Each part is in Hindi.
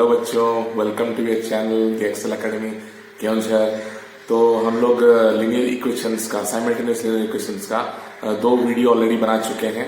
हेलो बच्चों, welcome to your channel the Excel Academy Keonjhar. तो हम लोग लीनियर इक्वेशंस का साइमल्टेनियस लीनियर इक्वेशंस का दो वीडियो ऑलरेडी बना चुके हैं,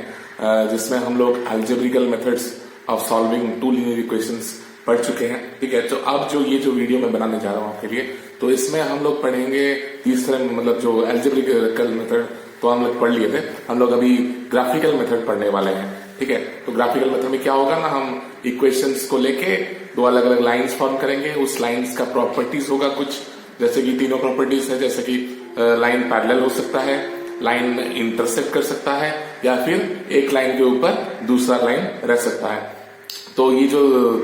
जिसमें हम लोग algebraic methods of solving two linear equations पढ़ चुके हैं। ठीक है, तो अब जो वीडियो मैं बनाने जा रहा हूँ आपके लिए, तो इसमें हम लोग पढ़ेंगे तीसरे मतलब जो अलजेब्रिकल मेथड तो हम लोग पढ़ लिए थे, हम लोग अभी ग्राफिकल मेथड पढ़ने वाले हैं। ठीक है, तो ग्राफिकल मेथड में क्या होगा ना, हम इक्वेशंस को लेके दो अलग अलग लाइंस फॉर्म करेंगे। उस लाइंस का प्रॉपर्टीज होगा कुछ, जैसे कि तीनों प्रॉपर्टीज है, जैसे कि लाइन पैरेलल हो सकता है, लाइन इंटरसेक्ट कर सकता है, या फिर एक लाइन के ऊपर दूसरा लाइन रह सकता है। तो ये जो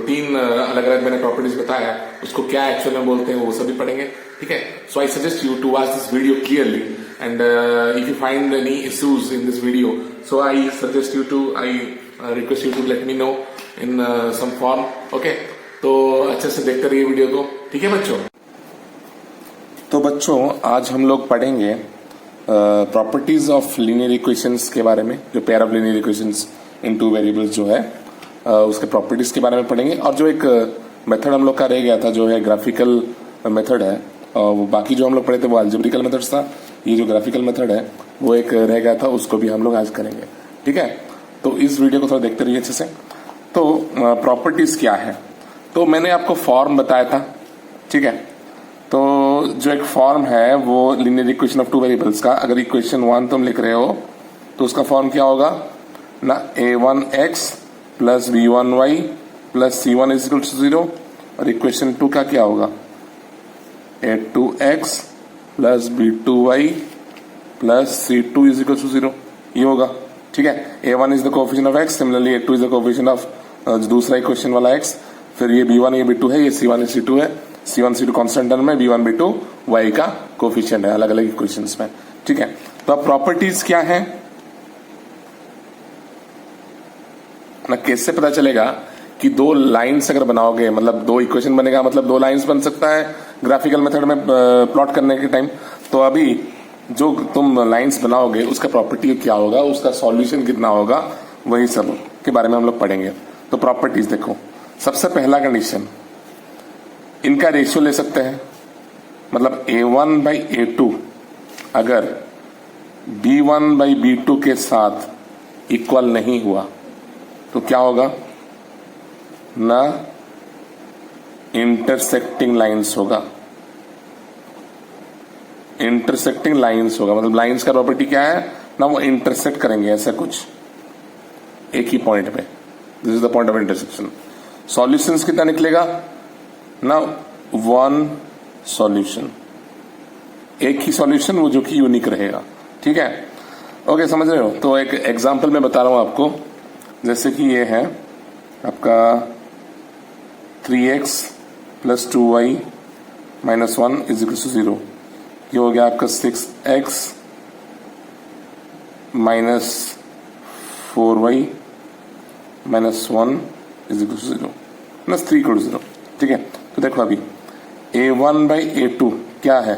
तीन अलग अलग मैंने प्रॉपर्टीज बताया, उसको क्या एक्चुअल में बोलते हैं वो सभी पढ़ेंगे। ठीक है, so I suggest you to watch this video clearly, and if you find any issues in this video, so I suggest you to request you to let me know in some form. Okay, तो अच्छे से देखते रहिए वीडियो को। ठीक है बच्चों, तो बच्चों आज हम लोग पढ़ेंगे प्रॉपर्टीज ऑफ लीनियर इक्वेशंस के बारे में, जो pair of linear equations in two variables जो है उसके प्रॉपर्टीज के बारे में पढ़ेंगे। और जो एक मेथड हम लोग का रह गया था, जो है ग्राफिकल मेथड है, वो बाकी जो हम लोग पढ़े थे वो अलजेब्रिकल मेथड्स था। ये जो ग्राफिकल मेथड है वो एक रह गया था, उसको भी हम लोग आज करेंगे। ठीक है, तो इस वीडियो को थोड़ा देखते रहिए अच्छे से। तो प्रॉपर्टीज क्या है, तो मैंने आपको फॉर्म बताया था। ठीक है, तो जो एक फॉर्म है वो linear equation of two variables का, अगर इक्वेशन 1 तुम लिख रहे हो तो उसका फॉर्म क्या होगा ना, a1x plus b1y plus c1 is equal to 0। और इक्वेशन 2 का क्या होगा, a2x plus b2y plus c2 is equal to 0, ये होगा। ठीक है, a1 इज the coefficient of x, similarly a2 is the coefficient of दूसरा इक्वेशन वाला x, फिर ये b1 ये b2 है, ये c1 ये c2 है, c1 c2 कांस्टेंट टर्म में, b1 b2 y का कोएफिशिएंट है अलग अलग इक्वेशंस में। ठीक है, तो अब प्रॉपर्टीज क्या है ना, कैसे पता चलेगा कि दो लाइंस अगर बनाओगे, मतलब दो इक्वेशन बनेगा, मतलब दो लाइंस बन सकता है ग्राफिकल मेथड में प्लॉट करने के टाइम। तो अभी जो तुम लाइंस बनाओगे उसका प्रॉपर्टी क्या होगा, उसका सॉल्यूशन कितना होगा, वही सब के बारे में हम लोग पढ़ेंगे। तो प्रॉपर्टीज देखो, सबसे पहला कंडीशन, इनका रेशियो ले सकते हैं, मतलब a1 बाई a2 अगर b1 बाई b2 के साथ इक्वल नहीं हुआ तो क्या होगा ना, इंटरसेक्टिंग लाइंस होगा। इंटरसेक्टिंग लाइंस होगा, मतलब लाइंस का प्रॉपर्टी क्या है ना, वो इंटरसेक्ट करेंगे ऐसा कुछ एक ही पॉइंट पे। This is the point of intersection. Solutions कितना निकलेगा ना, वन सॉल्यूशन, एक ही सॉल्यूशन, वो जो कि यूनिक रहेगा। ठीक है, ओके, समझ रहे हो। तो एक एग्जांपल मैं बता रहा हूं आपको, जैसे कि ये है आपका 3x plus 2y minus 1 is equal to 0। ये हो गया आपका 6x minus 4y minus 1 is equal to 0 plus 3 equal to 0। ठीक है, तो देखो अभी a1 बाई a2 क्या है,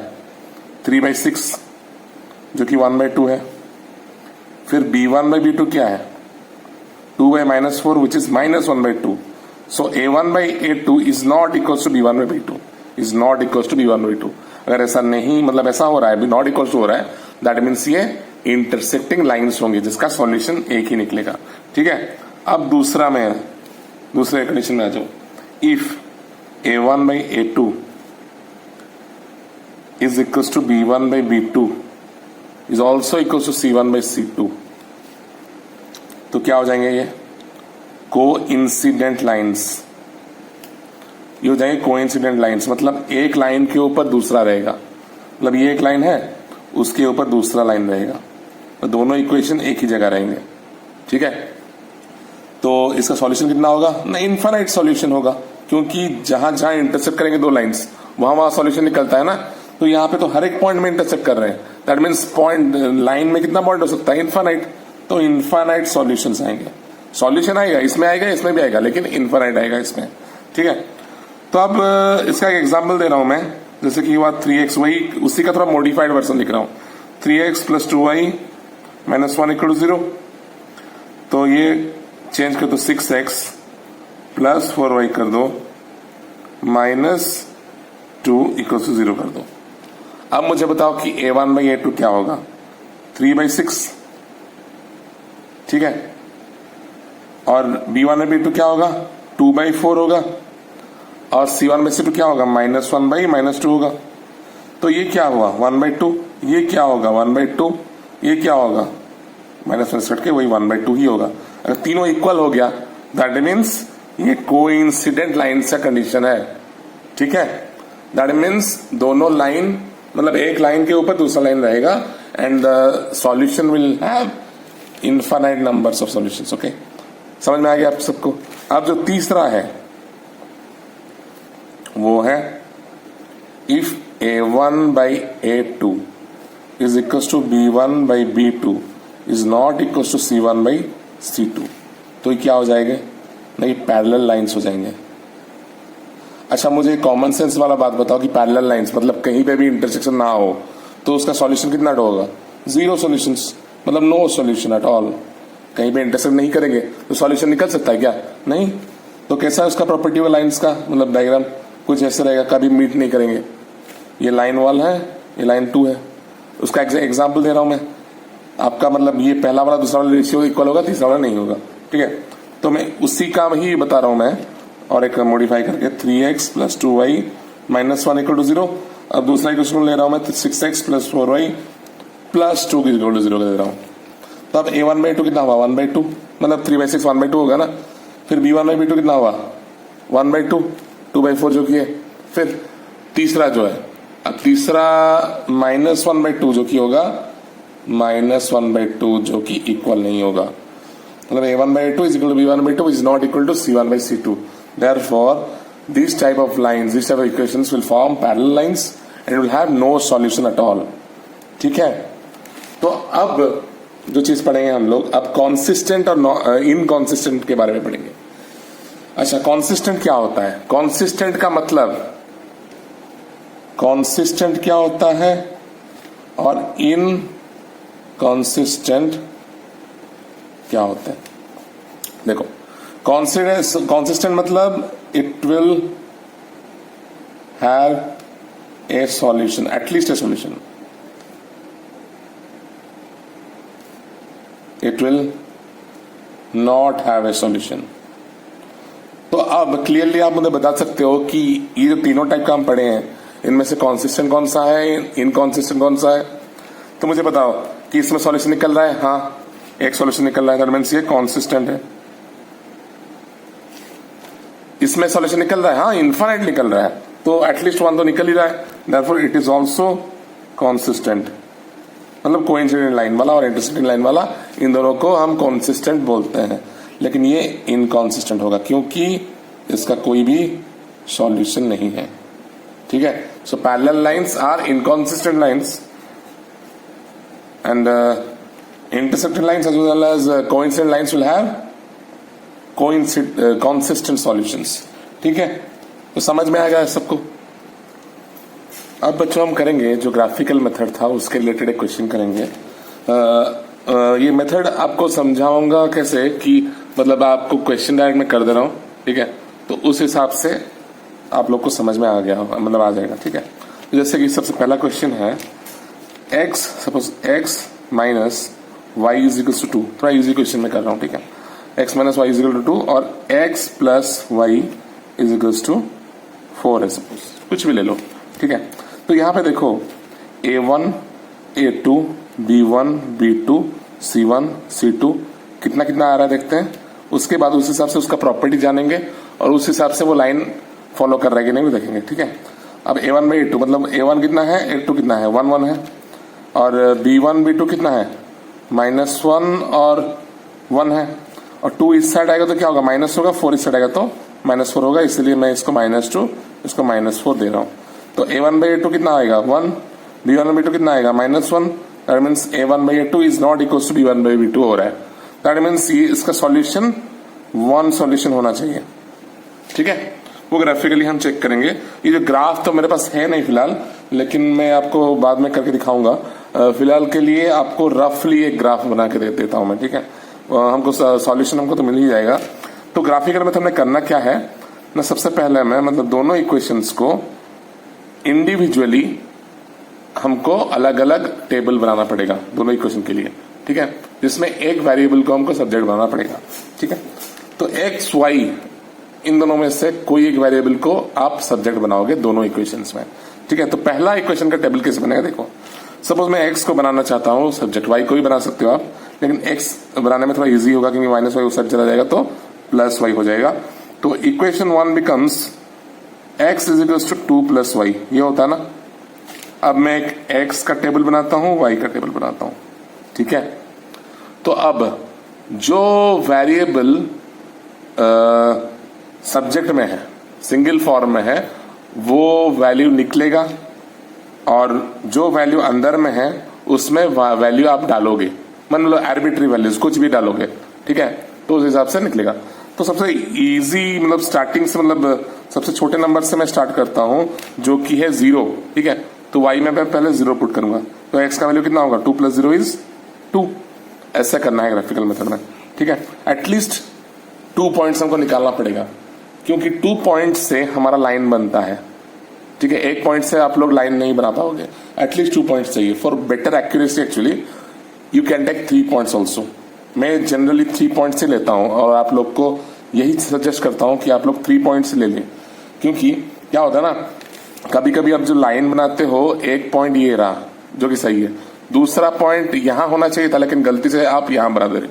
3/6 जो कि 1/2 है। फिर b1 बाई b2 क्या है, 2 by minus 4 which is minus 1/2. So a1 by a2 is not equals to b1 by b2, is not equals to b1 by 2। अगर ऐसा नहीं, मतलब ऐसा हो रहा है, नॉट इक्वल्स हो रहा है, दैट मीन्स ये इंटरसेक्टिंग लाइंस होंगे जिसका सॉल्यूशन एक ही निकलेगा। ठीक है, अब दूसरे कंडीशन में आ जाओ, if a1 by a2 is equals to b1 by b2 is also equals to c1 by c2, तो क्या हो जाएंगे ये को इंसिडेंट लाइन्स, ये हो जाएंगे को इंसिडेंट लाइन्स, मतलब एक लाइन के ऊपर दूसरा रहेगा, मतलब ये एक लाइन है उसके ऊपर दूसरा लाइन रहेगा, तो दोनों इक्वेशन एक ही जगह रहेंगे। ठीक है, तो इसका सॉल्यूशन कितना होगा ना, इनफाइनाइट सॉल्यूशन होगा, क्योंकि जहां जहां इंटरसेक्ट करेंगे दो लाइंस वहां सॉल्यूशन निकलता है ना। तो यहाँ पे तो हर एक पॉइंट में इंटरसेक्ट कर रहे हैं, दैट मीन्स पॉइंट लाइन में कितना पॉइंट हो सकता है, इनफाइनाइट। तो इनफाइनाइट सॉल्यूशंस आएंगे, सॉल्यूशन आएगा, इसमें आएगा, इसमें भी आएगा, लेकिन इनफाइनाइट आएगा इसमें। ठीक है, तो अब इसका एक एग्जांपल दे रहा हूं मैं, जैसे कि हुआ 3x, वही उसी का थोड़ा मॉडिफाइड वर्जन लिख रहा हूं, 3x plus 2y minus 1 equal to 0। तो ये चेंज कर दो, 6x प्लस 4y कर दो -2 इक्वल टू 0 कर दो। अब मुझे बताओ कि a1/a2 क्या होगा, 3/6, ठीक है। और b1/b2 क्या होगा, 2/4 होगा। और c1/c2 क्या होगा, -1/-2 होगा। तो ये क्या हुआ, 1/2, ये क्या होगा 1/2, ये क्या होगा -1 कट के वही 1/2 ही होगा। अगर तीनों इक्वल हो गया दैट मीन्स ये कोइंसिडेंट लाइन का कंडीशन है, ठीक है। दैट मीन्स दोनों लाइन, मतलब एक लाइन के ऊपर दूसरा लाइन रहेगा and the solution will have infinite numbers of solutions. Okay, समझ में आ गया आप सबको। अब जो तीसरा है वो है if a1/a2 is equals to b1/b2 is not equals to c1/c2। तो ये क्या हो जाएंगे, नहीं पैरेलल लाइंस हो जाएंगे। अच्छा, मुझे कॉमन सेंस वाला बात बताओ कि पैरेलल लाइंस मतलब कहीं पे भी इंटरसेक्शन ना हो तो उसका सॉल्यूशन कितना होगा, 0 सॉल्यूशंस, मतलब नो सॉल्यूशन एट ऑल। कहीं पे इंटरसेक्ट नहीं करेंगे तो सॉल्यूशन निकल सकता है क्या, नहीं। तो कैसा है उसका प्रॉपर्टी वाला लाइंस का मतलब डायग्राम, कुछ ऐसे रहेगा, कभी मीट नहीं करेंगे। ये लाइन 1 है, ये लाइन 2 है। उसका एग्जाम्पल दे रहा हूं मैं आपका, मतलब ये पहला वाला दूसरा वाला रेशियो इक्वल होगा, तीसरा वाला नहीं होगा, ठीक है। तो मैं उसी का ही बता रहा हूं मैं, और एक मॉडिफाई करके 3x + 2y - 1 = 0। अब दूसरा इक्वेशन ले रहा हूं मैं 6x + 4y + 2 = 0 दे रहा हूं। तो अब a1/2 कितना हुआ, 1/2, मतलब 3/6 1/2 होगा ना। फिर b1/b2 कितना हुआ, 1/2, 2/4 जो कि है। फिर तीसरा जो है, अब तीसरा -1/2 जो कि होगा -1/2 जो कि इक्वल नहीं होगा, मतलब a1/a2 is equal to b1/b2 is not equal to c1/c2। therefore these type of lines, these type of equations will form parallel lines and will have no solution at all, ठीक है। तो अब जो चीज पढ़ेंगे हम लोग, अब कॉन्सिस्टेंट और इनकॉन्सिस्टेंट के बारे में पढ़ेंगे। अच्छा, कॉन्सिस्टेंट क्या होता है, कॉन्सिस्टेंट का मतलब, कॉन्सिस्टेंट क्या होता है और इनकॉन्सिस्टेंट क्या होता है। देखो, कॉन्सिस्टेंट मतलब it will have a solution, at least A solution. It will not have a solution. तो अब क्लियरली आप मुझे बता सकते हो कि ये जो तीनों टाइप का हम पढ़े हैं, इनमें से कॉन्सिस्टेंट कौन सा है, इनकॉन्सिस्टेंट कौन सा है। तो मुझे बताओ कि इसमें सॉल्यूशन निकल रहा है, हाँ एक सॉल्यूशन निकल रहा है, दैट मींस ये कॉन्सिस्टेंट है। इसमें सॉल्यूशन निकल रहा है, हाँ इनफाइनाइट निकल रहा है, तो एटलीस्ट 1 तो निकल ही रहा है, therefore it is also consistent. मतलब कोइंसिडेंट लाइन वाला और इंटरसेक्टिंग लाइन वाला, इन दोनों को हम कॉन्सिस्टेंट बोलते हैं। लेकिन ये इनकॉन्सिस्टेंट होगा क्योंकि इसका कोई भी सॉल्यूशन नहीं है, ठीक है। So parallel lines are inconsistent lines and intersecting lines as well as coincident lines will have consistent solutions, ठीक है। तो समझ में आ गया सबको। अब बच्चों हम करेंगे जो ग्राफिकल मेथड था उसके रिलेटेड एक क्वेश्चन करेंगे। ये मेथड आपको समझाऊंगा कैसे कि मतलब आपको क्वेश्चन डायरेक्ट में कर दे रहा हूं, ठीक है। तो उस हिसाब से आप लोग को समझ में आ गया, मतलब आ जाएगा, ठीक है। जैसे कि सबसे पहला क्वेश्चन है x, suppose x minus y is equal to 2। थोड़ा इजी क्वेश्चन में कर रहा हूं, ठीक है। x minus y is equal to 2 और x plus y is equal to 4 है, सपोज कुछ भी ले लो, ठीक है। तो यहां पे देखो a1 a2 b1 b2 c1 c2 कितना कितना आ रहा है देखते हैं। उसके बाद उस हिसाब से उसका प्रॉपर्टी जानेंगे और उस हिसाब से वो लाइन फॉलो कर रहा है कि नहीं भी देखेंगे, ठीक है। अब a1/a2 मतलब a1 कितना है, a2 कितना है, 1 1 है। और b1 b2 कितना है, -1 और 1 है। और 2 इस साइड आएगा तो क्या होगा, माइनस होगा, 4 इस साइड आएगा तो -4 होगा, इसलिए मैं इसको -2 इसको -4 दे रहा हूं। तो a1/a2 कितना आएगा, 1। b1/b2 कितना आएगा, -1। That means a1/a2 is not equal to b1/b2 हो रहा है। दैट मीन्स इसका सॉल्यूशन 1 सॉल्यूशन होना चाहिए, ठीक है। वो ग्राफिकली हम चेक करेंगे। ये जो ग्राफ तो मेरे पास है नहीं फिलहाल, लेकिन मैं आपको बाद में करके दिखाऊंगा। फिलहाल के लिए आपको रफली एक ग्राफ बना के दे देता हूं मैं, ठीक है। हमको सॉल्यूशन हमको तो मिल ही जाएगा। तो ग्राफिकल में हमने करना क्या है, ना सबसे पहले मैं मतलब दोनों इक्वेशंस को इंडिविजुअली हमको अलग अलग टेबल बनाना पड़ेगा दोनों इक्वेशन के लिए, ठीक है, जिसमें एक वेरिएबल को हमको सब्जेक्ट बनाना पड़ेगा, ठीक है। तो एक्स वाई इन दोनों में से कोई एक वेरिएबल को आप सब्जेक्ट बनाओगे दोनों इक्वेशंस में, ठीक है। तो पहला इक्वेशन का टेबल कैसे बनेगा, देखो सपोज मैं एक्स को बनाना चाहता हूं सब्जेक्ट, वाई को भी बना सकते हो आप, लेकिन एक्स बनाने में थोड़ा इजी होगा क्योंकि माइनस वाई उस साइड चला जाएगा तो प्लस वाई हो जाएगा। तो equation 1 becomes x is equal to 2 + y, ये होता है ना। अब मैं एक एक्स का टेबल बनाता हूं, वाई का टेबल बनाता हूं, ठीक है। तो अब जो वेरिएबल सब्जेक्ट में है, सिंगल फॉर्म में है, वो वैल्यू निकलेगा और जो वैल्यू अंदर में है उसमें वैल्यू आप डालोगे, मतलब आर्बिट्री वैल्यूज कुछ भी डालोगे, ठीक है, तो उस हिसाब से निकलेगा। तो सबसे इजी मतलब स्टार्टिंग से मतलब सबसे छोटे नंबर से मैं स्टार्ट करता हूं जो कि है 0, ठीक है। तो वाई में मैं पहले 0 पुट करूंगा, तो एक्स का वैल्यू कितना होगा 2 + 0 = 2। ऐसा करना है ग्राफिकल मेथड में, ठीक है। एटलीस्ट 2 पॉइंट्स हमको निकालना पड़ेगा क्योंकि 2 पॉइंट से हमारा लाइन बनता है, ठीक है। 1 पॉइंट से आप लोग लाइन नहीं बना पाओगे, एटलीस्ट 2 पॉइंट चाहिए। For better accuracy actually you can take 3 points also. मैं जनरली 3 पॉइंट से लेता हूं और आप लोग को यही सजेस्ट करता हूं कि आप लोग 3 पॉइंट से ले लें, क्योंकि क्या होता है ना, कभी कभी आप जो लाइन बनाते हो 1 पॉइंट ये रहा जो कि सही है, दूसरा पॉइंट यहां होना चाहिए था लेकिन गलती से आप यहां बना दे रहे,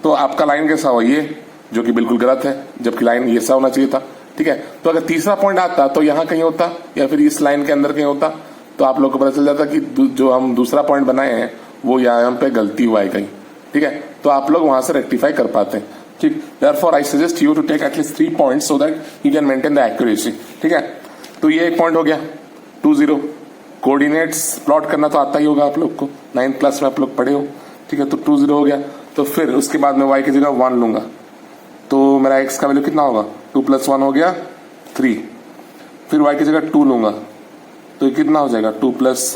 तो आपका लाइन कैसा हो, ये जो कि बिल्कुल गलत है, जबकि लाइन ये सा होना चाहिए था, ठीक है। तो अगर तीसरा पॉइंट आता तो यहां कहीं होता या फिर इस लाइन के अंदर कहीं होता, तो आप लोग को पता चल जाता कि जो हम दूसरा पॉइंट बनाए हैं वो यहाँ पे गलती हुआ है कहीं, ठीक है। तो आप लोग वहां से रेक्टिफाई कर पाते हैं, ठीक। Therefore I suggest you to take at least 3 points so that you can maintain the accuracy, ठीक है। तो ये एक पॉइंट हो गया 2 0। कोऑर्डिनेट्स प्लॉट करना तो आता ही होगा आप लोग को, 9th क्लास में आप लोग पढ़े हो, ठीक है। तो 2 0 हो गया। तो फिर उसके बाद मैं y की जगह 1 लूंगा, तो मेरा x का वैल्यू कितना होगा 2 + 1 हो गया 3। फिर y की जगह 2 लूंगा तो ये कितना हो जाएगा 2 +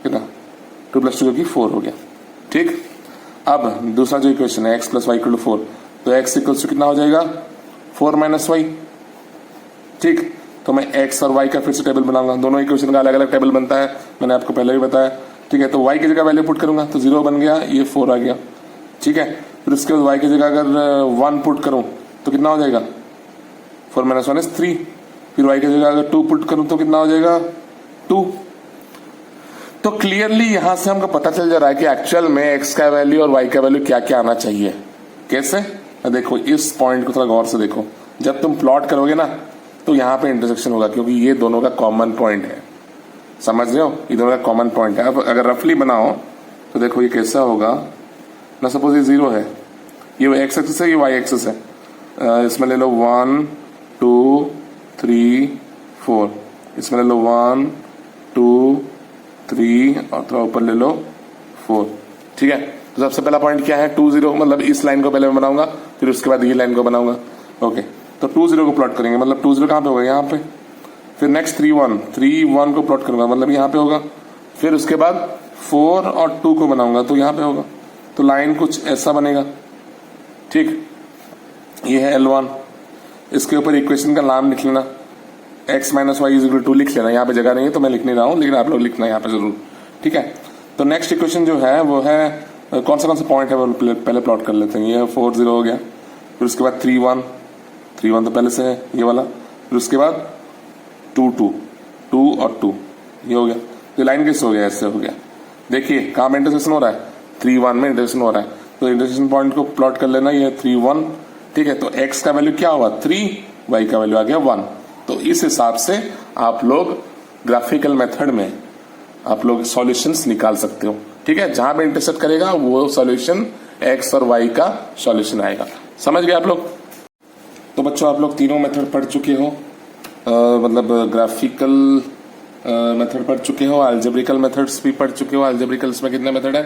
कितना 2 + 2 जो कि 4 हो गया, ठीक। अब दूसरा जो इक्वेशन है x + y = 4, तो x = कितना हो जाएगा 4 - y, ठीक। तो मैं x और y का फिर से टेबल बनाऊंगा, दोनों इक्वेशन का अलग अलग टेबल बनता है, मैंने आपको पहले भी बताया, ठीक है। तो y की जगह वैल्यू पुट करूंगा तो 0 बन गया, ये 4 आ गया, ठीक है। फिर उसके बाद y की जगह अगर 1 पुट करूं तो कितना हो जाएगा 4 - 1 = 3। फिर y की जगह अगर 2 पुट करूं तो कितना हो जाएगा 2। तो क्लियरली यहां से हमको पता चल जा रहा है कि एक्चुअल में x का वैल्यू और y का वैल्यू क्या क्या आना चाहिए। कैसे, देखो इस पॉइंट को थोड़ा गौर से देखो, जब तुम प्लॉट करोगे ना तो यहाँ पे इंटरसेक्शन होगा क्योंकि ये दोनों का कॉमन पॉइंट है, समझ रहे हो, ये दोनों का कॉमन पॉइंट है। अब अगर रफली बनाओ तो देखो ये कैसा होगा ना, सपोज ये 0 है, ये एक्स एक्सिस है, ये वाई एक्सिस है, इसमें ले लो 1 2 3 4, इसमें ले लो 1 2 3 और थोड़ा ऊपर ले लो 4, ठीक है। तो सबसे पहला पॉइंट क्या है 2 0, मतलब इस लाइन को पहले मैं बनाऊंगा फिर उसके बाद ये लाइन को बनाऊंगा, ओके। तो 2 0 को प्लॉट करेंगे, मतलब 2 0 कहाँ पे होगा यहाँ पे। फिर नेक्स्ट 3 1 को प्लॉट करूंगा, मतलब यहाँ पे होगा। फिर उसके बाद 4 और 2 को बनाऊंगा तो यहाँ पे होगा। तो लाइन कुछ ऐसा बनेगा, ठीक। ये है L1, इसके ऊपर इक्वेशन का नाम लिख लेना, x - y = 2 लिख लेना, यहाँ पे जगह नहीं है तो मैं लिख नहीं रहा हूँ, लेकिन आप लोग लिखना यहाँ पे जरूर, ठीक है। तो नेक्स्ट इक्वेशन जो है वो है कौन सा पॉइंट है वो पहले प्लॉट कर लेते हैं। ये 4 0 हो गया, फिर उसके बाद 3 1 तो पहले से है ये वाला, फिर उसके बाद 2 2 और 2, ये हो गया। तो लाइन कैसे हो गया, ऐसे हो गया। देखिए कहाँ में इंटरसेक्शन हो रहा है 3 1 में इंटरसेक्शन हो रहा है, तो इंटरसेक्शन पॉइंट को प्लॉट कर लेना, ये 3 1, ठीक है। तो x का वैल्यू क्या हुआ 3, y का वैल्यू आ गया 1। तो इस हिसाब से आप लोग ग्राफिकल मेथड में आप लोग सॉल्यूशंस निकाल सकते हो, ठीक है। जहां पे इंटरसेक्ट करेगा वो सॉल्यूशन x और y का सॉल्यूशन आएगा, समझ गए आप लोग। तो बच्चों आप लोग तीनों मेथड पढ़ चुके हो, मतलब ग्राफिकल मेथड पढ़ चुके हो, अलजेब्रिकल मेथड्स भी पढ़ चुके हो। अलजेब्रिकल्स में कितने मेथड है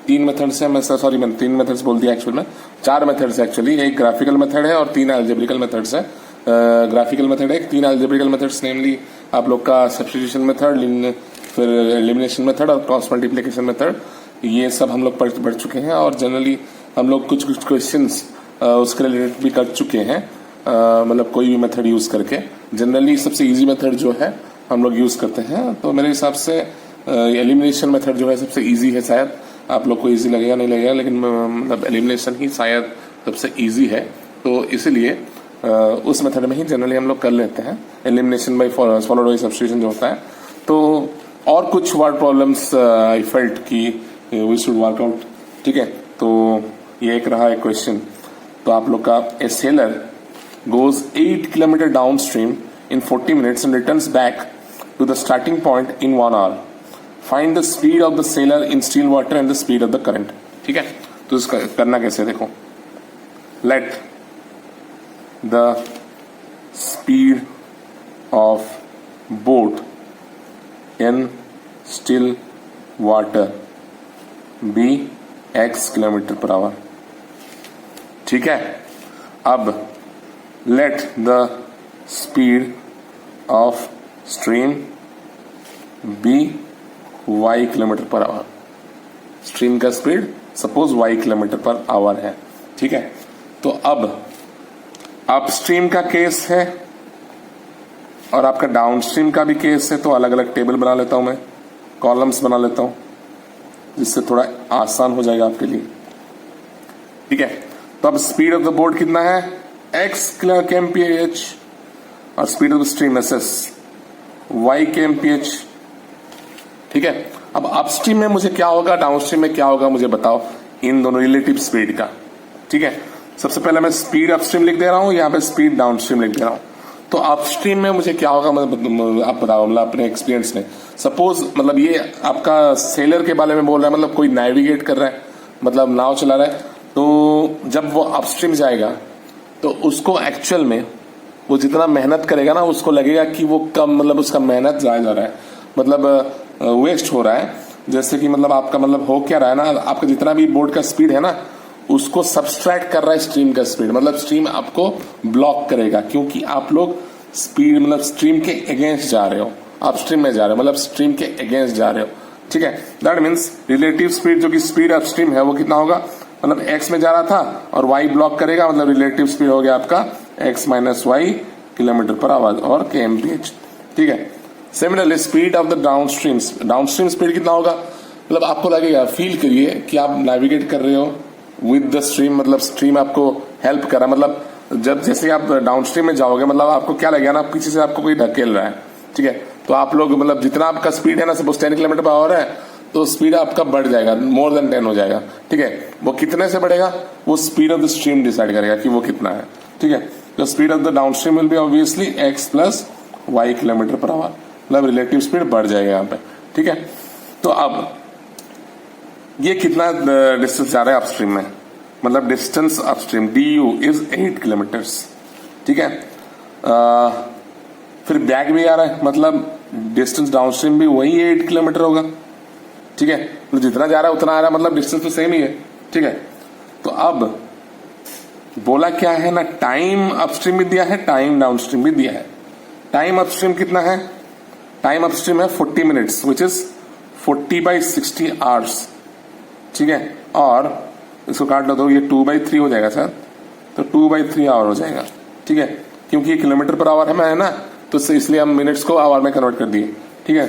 3 मेथड्स है, मैंने 3 मेथड्स बोल दिया, एक्चुअल में 4 मेथड्स है एक्चुअली। एक ग्राफिकल मेथड है और 3 अलजेब्रिकल मेथड्स है। ग्राफिकल मेथड है 3 अलजेब्रिकल मेथड्स, नेमली आप लोग का सब्स्टिट्यूशन मेथड, फिर एलिमिनेशन मेथड और क्रॉस मल्टीप्लिकेशन मेथड, ये सब हम लोग पढ़ चुके हैं। और जनरली हम लोग कुछ क्वेश्चंस उसके रिलेटेड भी कर चुके हैं। मतलब कोई भी मेथड यूज करके। जनरली सबसे इजी मेथड जो है हम लोग यूज करते हैं, तो मेरे हिसाब से एलिमिनेशन मेथड जो है सबसे इजी है। शायद आप लोग को इजी लगेगा नहीं लगेगा, लेकिन मतलब एलिमिनेशन ही शायद सबसे इजी है, तो इसीलिए उस मेथड में ही जनरली हम लोग कर लेते हैं, elimination by followed by substitution जो होता है। तो और कुछ वर्ड प्रॉब्लम्स आई फेल्ट की वी शुड वर्क आउट, ठीक है। तो ये एक रहा एक क्वेश्चन। तो आप लोग का ए seller goes 8 kilometer downstream in 40 minutes and returns back to the starting point in 1 hour. Find the speed of the sailor in still water and the speed of the current. ठीक है, तो इसका करना कैसे देखो। Let the speed of boat in still water be x kilometer per hour. ठीक है, अब let the speed of stream be y kilometre per hour. Stream का speed suppose y kilometre per hour है, ठीक है। तो अब अपस्ट्रीम का केस है और आपका डाउनस्ट्रीम का भी केस है, तो अलग अलग टेबल बना लेता हूं मैं, कॉलम्स बना लेता हूं, जिससे थोड़ा आसान हो जाएगा आपके लिए, ठीक है। तो अब स्पीड ऑफ द बोट कितना है, x kmph, और speed of the stream S y kmph, ठीक है। अब अपस्ट्रीम में मुझे क्या होगा, डाउनस्ट्रीम में क्या होगा, मुझे बताओ इन दोनों रिलेटिव स्पीड का, ठीक है। सबसे पहले मैं स्पीड अपस्ट्रीम लिख दे रहा हूं, यहां पे स्पीड डाउनस्ट्रीम लिख दे रहा हूं। तो अपस्ट्रीम में मुझे क्या होगा, आप बताओ, मतलब अपने एक्सपीरियंस में। सपोज मतलब ये आपका सेलर के बारे में बोल रहा है, मतलब कोई नेविगेट कर रहा है, मतलब नाव चला रहा है, तो जब वो अपस्ट्रीम जाएगा तो उसको एक्चुअल में वो जितना मेहनत करेगा ना, उसको लगेगा कि वो कम, मतलब उसका मेहनत जाया जा रहा है, मतलब वेस्ट हो रहा है। जैसे कि मतलब आपका मतलब हो क्या रहा है ना, आपका जितना भी बोट का स्पीड है ना, उसको सबस्ट्रैक्ट कर रहा है स्ट्रीम का स्पीड, मतलब स्ट्रीम आपको ब्लॉक करेगा, क्योंकि आप लोग स्पीड मतलब स्ट्रीम के अगेंस्ट जा रहे हो, अपस्ट्रीम में जा रहे हो, मतलब स्ट्रीम के अगेंस्ट जा रहे हो, ठीक है। दैट मीन्स रिलेटिव स्पीड, जो कि स्पीड अपस्ट्रीम है, वो कितना होगा, मतलब x में जा रहा था और y ब्लॉक करेगा, मतलब रिलेटिव स्पीड हो गया आपका x minus y kilometre per hour और kmph, ठीक है। Similarly speed of the downstream, downstream speed कितना होगा, मतलब आपको लगेगा, फील करिए कि आप नेविगेट कर रहे हो विद द स्ट्रीम, मतलब स्ट्रीम आपको हेल्प कर रहा है, मतलब जब जैसे आप डाउनस्ट्रीम में जाओगे, मतलब आपको क्या लगेगा ना, पीछे से आपको कोई धकेल रहा है, ठीक है। तो आप लोग मतलब जितना आपका स्पीड है ना, सपोज 10 किलोमीटर पर आवर है, तो स्पीड आपका बढ़ जाएगा, मोर देन 10 हो जाएगा, ठीक है। वो कितने से बढ़ेगा, वो speed of the stream decide करेगा कि वो कितना है, ठीक है। तो speed of the down stream will be obviously x plus y kilometre per hour, मतलब रिलेटिव स्पीड बढ़ जाएगा यहाँ पे, ठीक है। तो अब ये कितना डिस्टेंस जा रहा है अपस्ट्रीम में, मतलब distance upstream du is 8 kilometres, ठीक है। फिर बैक भी आ रहा है, मतलब डिस्टेंस डाउनस्ट्रीम भी वही 8 किलोमीटर होगा, ठीक है। तो जितना जा रहा है उतना आ रहा है, मतलब डिस्टेंस तो सेम ही है, ठीक है। तो अब बोला क्या है ना, टाइम अपस्ट्रीम भी दिया है, टाइम डाउनस्ट्रीम भी दिया है। टाइम अपस्ट्रीम कितना है, टाइम अपस्ट्रीम है 40 मिनट्स, विच इज 40/60 आवर्स, ठीक है। और इसको काट लो तो ये 2/3 हो जाएगा सर, तो 2/3 आवर हो जाएगा, ठीक है। क्योंकि ये किलोमीटर पर आवर है ना, तो इसलिए हम मिनट्स को आवर में कन्वर्ट कर दिए, ठीक है।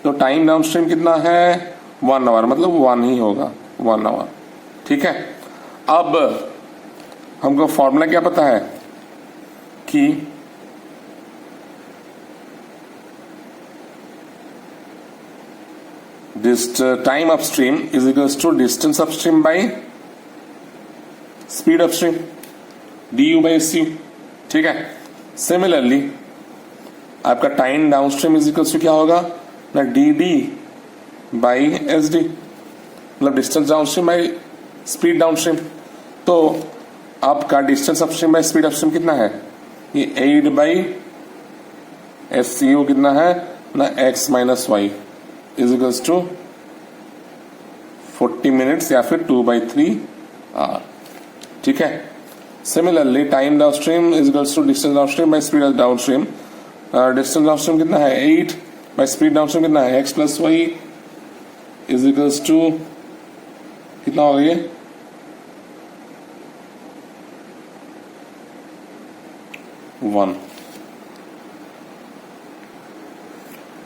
तो टाइम डाउनस्ट्रीम कितना है, 1 आवर, मतलब 1 ही होगा, 1 आवर, ठीक है। अब हमको फॉर्मूला क्या पता है कि time upstream is equals to distance upstream by speed upstream, du/su, ठीक है। सिमिलरली आपका time downstream is equals to क्या होगा ना, dd/sd, मतलब distance downstream by speed downstream. तो आपका distance upstream by speed upstream कितना है, ये 8/SCU कितना है ना, x minus y is equals to 40 minutes या फिर 2/3 आवर, ठीक है। Similarly time downstream is equals to distance downstream by speed downstream, distance downstream कितना है 8 बाई स्पीड डाउनस्ट्रीम कितना है, x plus y is equals to कितना हो गया 1।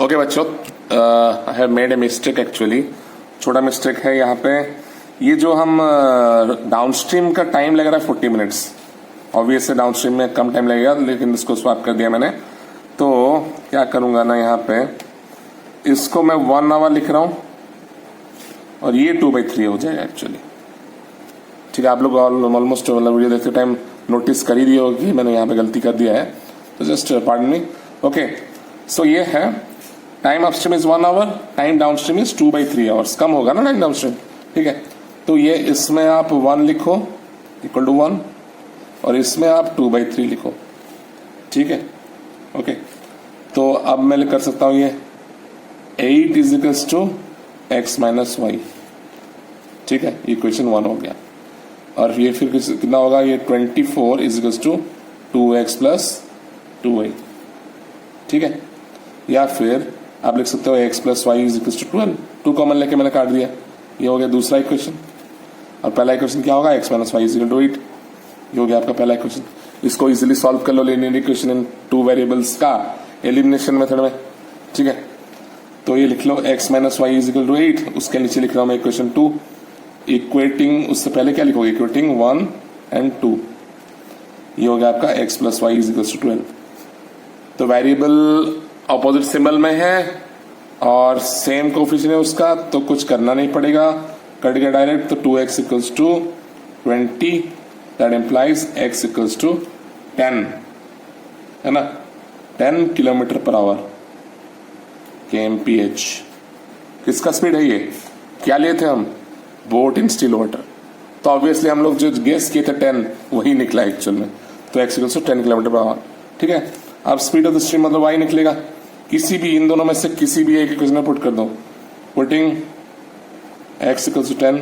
ओके बच्चों, I have made a mistake actually, छोटा मिस्टेक है यहाँ पे। ये जो हम डाउनस्ट्रीम का टाइम लग रहा है 40 मिनट्स, ऑब्वियसली डाउनस्ट्रीम में कम टाइम लगेगा, लेकिन इसको स्वैप कर दिया मैंने। तो क्या करूंगा ना, यहाँ पे इसको मैं 1 आवर लिख रहा हूं और ये 2/3 हो जाएगा एक्चुअली। ठीक है, आप लोग ऑलमोस्ट मतलब वीडियो देखते टाइम नोटिस कर ही दिए होगी मैंने यहाँ पे गलती कर दिया है, तो just pardon me. Okay, so ये है time upstream is 1 hour, time downstream is 2/3 hours. कम होगा ना टाइम डाउनस्ट्रीम, ठीक है। तो ये इसमें आप 1 लिखो इक्वल टू 1 और इसमें आप 2/3 लिखो, ठीक है। ओके, तो अब मैं कर सकता हूं ये 8 is equals to x minus y, ठीक है, इक्वेशन 1 हो गया। और ये फिर कितना होगा, ये 24 इज इक्वल्स टू 2x प्लस 2y, ठीक है। या फिर आप लिख सकते हो x plus y is equals to 12, 2 common लेके मैंने काट दिया, ये हो गया दूसरा इक्वेशन। और पहला इक्वेशन क्या होगा, x minus y is equal to 8, ये हो गया आपका पहला इक्वेशन। इसको इजीली सॉल्व कर लो लीनियर इक्वेशन इन 2 वेरिएबल्स का एलिमिनेशन मेथड में, ठीक है। तो ये लिख लो x minus y is equal to 8, उसके नीचे लिख रहा हूं मैं इक्वेशन 2, इक्वेटिंग, उससे पहले क्या लिखोगे, इक्वेटिंग 1 एंड 2, ये हो गया आपका x plus y is equal to 12। तो वेरिएबल ऑपोजिट सिंबल में है और सेम कोफिशिएंट है उसका, तो कुछ करना नहीं पड़ेगा, कट गया डायरेक्ट। तो 2x equals to 20, that implies x equals to 10, है ना, 10 किलोमीटर पर आवर kmph। किसका स्पीड है ये, क्या लिए थे हम, बोट इन स्टिल वाटर। तो ऑब्वियसली हम लोग जो गेस किए थे 10 वही निकला एक्चुअल में, तो x equals to 10 kilometre per hour, ठीक है। अब स्पीड ऑफ द स्ट्रीम मतलब y निकलेगा, किसी भी इन दोनों में से किसी भी एक इक्वेशन में पुट कर दो, putting x equals to 10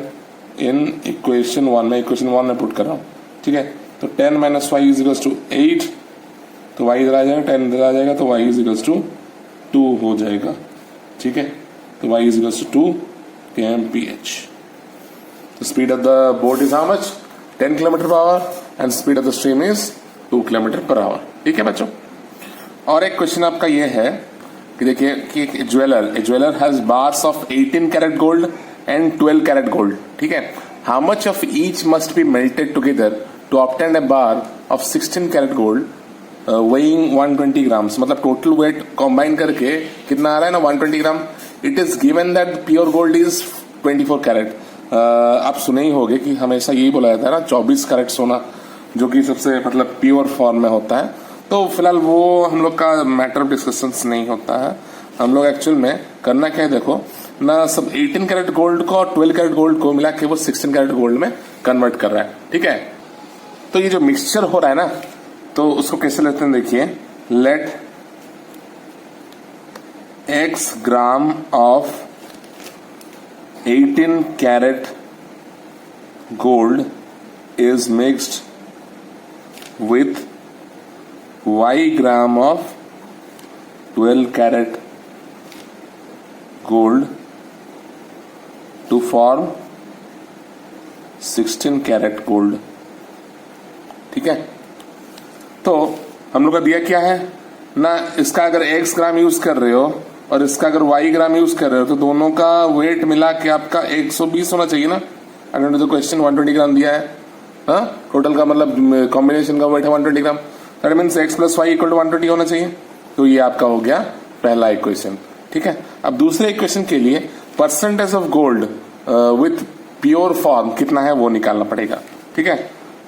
in equation 1 में, इक्वेशन 1 में पुट कर रहा हूं, ठीक है। तो 10 minus y is equals to 8, तो y इधर आ जाएगा, 10 इधर आ जाएगा, तो y इज इक्वल्स टू 2 हो जाएगा, ठीक है। तो y is equals to 2 kmph। The speed of the boat is how much? 10 kilometre per our and speed of the stream is 2 kilometre per hour, ठीक है बच्चों। और एक क्वेश्चन आपका ये है कि देखिए कि एक jeweller has bars of 18 carat gold and 12 carat gold, ठीक है। How much of each must be melted together to obtain a bar of 16 carat gold weighing 120 grams, मतलब टोटल वेट कॉम्बाइन करके कितना आ रहा है ना, 120 gram. It is given that pure gold is 24 carat. आप सुने ही होंगे कि हमेशा यही बोला जाता है ना 24 कैरेट सोना, जो कि सबसे मतलब प्योर फॉर्म में होता है। तो फिलहाल वो हम लोग का मैटर ऑफ डिस्कशंस नहीं होता है, हम लोग एक्चुअल में करना क्या है, देखो ना, सब 18 कैरेट गोल्ड को और 12 कैरेट गोल्ड को मिला के वो 16 कैरेट गोल्ड में कन्वर्ट कर रहा है, ठीक है। तो ये जो मिक्सचर हो रहा है ना, तो उसको कैसे लेते हैं, देखिए, let x gram of 18 carat gold is mixed with y gram of 12 carat gold to form 16 carat gold, ठीक है। तो हम लोग का दिया क्या है ना, इसका अगर x ग्राम यूज कर रहे हो और इसका अगर y ग्राम यूज कर रहे हो, तो दोनों का वेट मिला के आपका 120 होना चाहिए ना। अगर तो क्वेश्चन 120 ग्राम दिया है, हाँ, टोटल का मतलब कॉम्बिनेशन का वेट है 120 gram, that means x plus y equal to 120 होना चाहिए। तो ये आपका हो गया पहला इक्वेशन, ठीक है। अब दूसरे इक्वेशन के लिए percentage of gold with pure form कितना है वो निकालना पड़ेगा, ठीक है।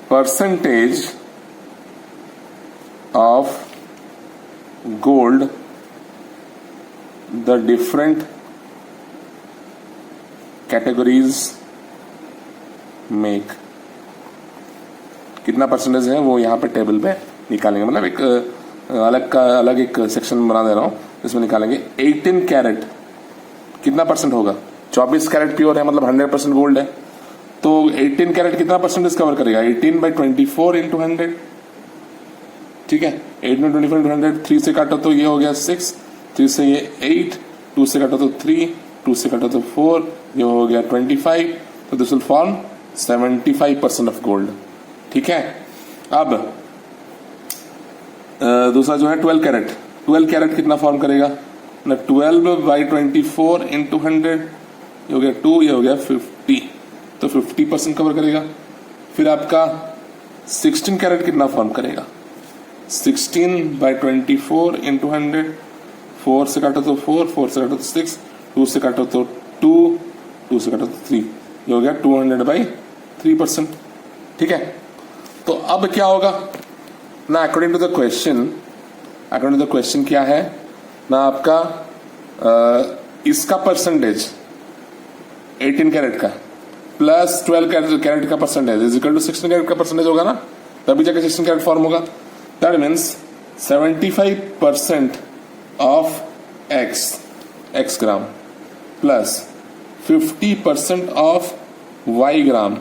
Percentage of gold the different categories make, कितना परसेंटेज है वो यहाँ पे टेबल पे निकालेंगे, मतलब एक अलग एक सेक्शन बना दे रहा हूं, इसमें निकालेंगे। 18 कैरेट कितना परसेंट होगा, 24 कैरेट प्योर है, मतलब 100% गोल्ड है, तो 18 कैरेट कितना परसेंटेज कवर करेगा, 18/24 इंटू 100, ठीक है। 18/24 इंटू 100, 3 से काटो तो ये हो गया 6, 3 से ये 8, 2 से काटो तो 3, 2 से काटो तो 4, ये हो गया 25, तो this will form 75% of gold, ठीक है। अब दूसरा जो है 12 कैरेट, 12 कैरेट कितना फॉर्म करेगा ना, 12/24 इंटू 100, ये हो गया 2, ये हो गया 50, तो 50% कवर करेगा। फिर आपका 16 कैरेट कितना फॉर्म करेगा, 16/24 इंटू 100, 4 से काटो तो 4, 4 से काटो तो 6, 2 से काटो तो 2, 2 से काटो तो 3, ये हो गया 200/3%। ठीक है, तो अब क्या होगा ना, अकॉर्डिंग टू द क्वेश्चन क्या है ना आपका इसका परसेंटेज 18 कैरेट का प्लस 12 कैरेट का percentage is equal to 16 carat का परसेंटेज होगा ना, तभी जाके 16 कैरेट फॉर्म होगा। That means 75% of x gram plus 50% of y gram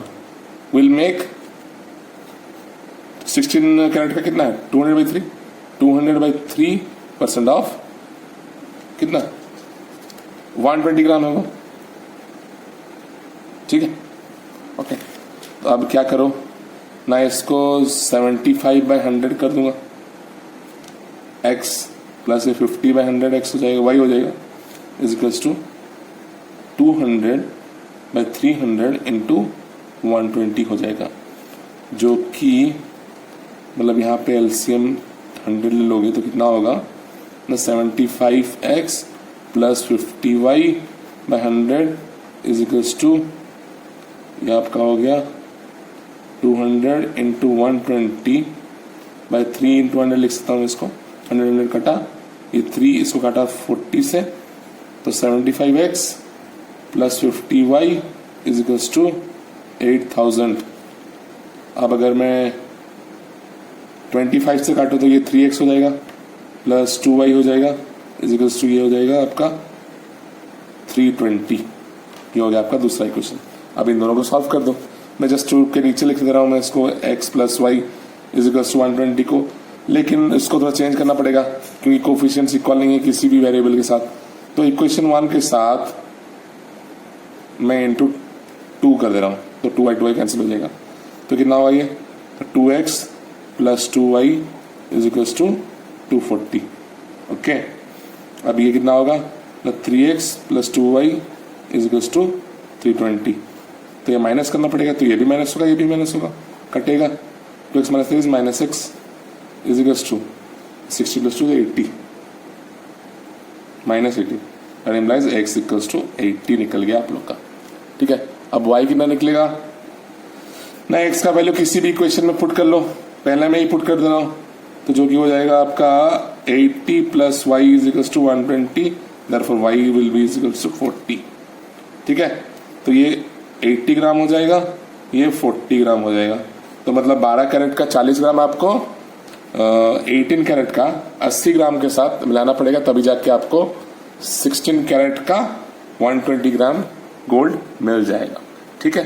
will make 16 carat का कितना है 200/3, 200/3% ऑफ कितना 120 ग्राम है वो। ठीक है, ओके, तो अब क्या करो ना, इसको 75/100 कर दूंगा, x प्लस 50/100 x हो जाएगा, y हो जाएगा, इज इक्वल्स टू 200/300 इंटू 120 हो जाएगा, जो कि मतलब यहाँ पे एलसीएम 100 ले लोगे तो कितना होगा ना, 75x plus 50y/100 is equals to, ये आपका हो गया 200 इंटू 120/3 इंटू 100 लिख सकता हूँ इसको, 100 कटा, ये 3 इसको काटा 40 से, तो 75x plus 50y is equals to 8000। अब अगर मैं 25 से काटो तो ये 3x हो जाएगा प्लस 2y हो जाएगा इज इक्वल्स टू, ये हो जाएगा आपका 320। ये हो गया आपका दूसरा इक्वेशन। अब इन दोनों को सॉल्व कर दो, मैं जस्ट टू के नीचे लिख दे रहा हूँ मैं इसको, x plus y is equals to 120 को, लेकिन इसको थोड़ा चेंज करना पड़ेगा क्योंकि कोफिशिएंट्स इक्वल नहीं है किसी भी वेरिएबल के साथ। तो इक्वेशन 1 के साथ मैं इंटू 2 कर दे रहा हूँ, तो 2y कैंसिल हो जाएगा, तो कितना होगा ये, तो 2x प्लस 2y is equals to 240। Okay, अब ये कितना होगा, 3x plus 2y is equals to 320, तो ये माइनस करना पड़ेगा, तो ये भी माइनस होगा, ये भी माइनस होगा, कटेगा, 2x minus 3 minus x is equals to 60 plus 2 80 minus 80, और इम्प्लाइज x इक्वल्स टू 80 निकल गया आप लोग का। ठीक है, अब y कितना निकलेगा ना, x का वैल्यू किसी भी इक्वेशन में पुट कर लो, पहले मैं ही पुट कर दे रहा हूँ, तो जो कि हो जाएगा आपका 80 plus y is equals to 120, therefore y will be is equals to 40। ठीक है, तो ये 80 ग्राम हो जाएगा, ये 40 ग्राम हो जाएगा, तो मतलब 12 कैरेट का 40 ग्राम आपको 18 कैरेट का 80 ग्राम के साथ मिलाना पड़ेगा, तभी जाके आपको 16 कैरेट का 120 ग्राम गोल्ड मिल जाएगा। ठीक है,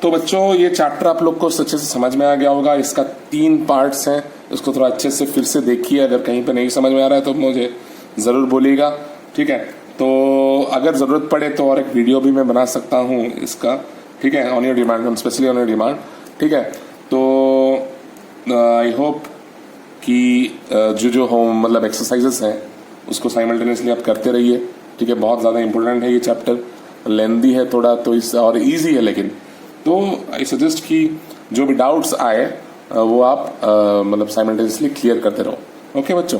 तो बच्चों ये चैप्टर आप लोग को अच्छे से समझ में आ गया होगा। इसका 3 पार्ट्स हैं, इसको थोड़ा अच्छे से फिर से देखिए, अगर कहीं पे नहीं समझ में आ रहा है तो मुझे जरूर बोलिएगा। ठीक है, तो अगर जरूरत पड़े तो और एक वीडियो भी मैं बना सकता हूँ इसका, ठीक है, on your demand, specially on your demand. ठीक है, तो आई होप कि जो होम मतलब एक्सरसाइजेस हैं उसको साइमल्टेनियसली आप करते रहिए। ठीक है, बहुत ज़्यादा इंपॉर्टेंट है ये चैप्टर, लेंदी है थोड़ा तो इस और इजी है, लेकिन तो आई सजेस्ट कि जो भी डाउट्स आए वो आप मतलब साइमल्टेनियसली क्लियर करते रहो। ओके बच्चों।